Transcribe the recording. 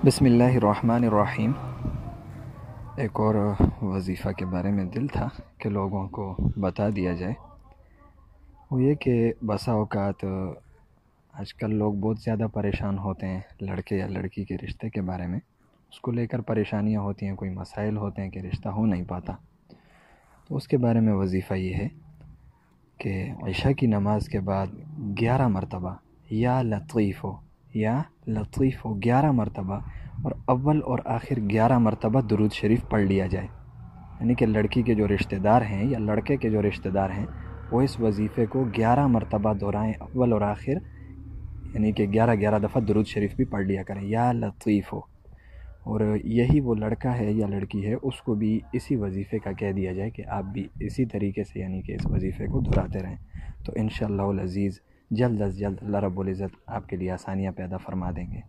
بسم اللہ الرحمن الرحیم۔ ایک اور وظیفہ کے بارے میں دل تھا کہ لوگوں کو بتا دیا جائے، وہ یہ کہ بسا اوقات آج کل لوگ بہت زیادہ پریشان ہوتے ہیں لڑکے یا لڑکی کے رشتے کے بارے میں، اس کو لے کر پریشانیاں ہوتی ہیں، کوئی مسائل ہوتے ہیں کہ رشتہ ہو نہیں پاتا۔ تو اس کے بارے میں وظیفہ یہ ہے کہ عشاء کی نماز کے بعد 11 مرتبہ یا لطیف ہو 11 مرتبہ اور اول اور آخر 11 مرتبہ درود شریف پڑھ لیا جائے۔ یعنی کہ لڑکی کے جو رشتہ دار ہیں یا لڑکے کے جو رشتہ دار ہیں وہ اس وظیفے کو 11 مرتبہ دہرائیں، اول اور آخر، یعنی کہ 11 دفعہ درود شریف بھی پڑھ لیا کریں، یا لطیف ہو۔ اور یہی وہ لڑکا ہے یا لڑکی ہے، اس کو بھی اسی وظیفے کا کہہ دیا جائے کہ آپ بھی اسی طریقے سے یعنی کہ اس وظیفے کو دہراتے رہیں، تو انشاءاللہ العزیز جلد از جلد اللہ رب العزت آپ کے لیے آسانیاں پیدا فرما دیں گے۔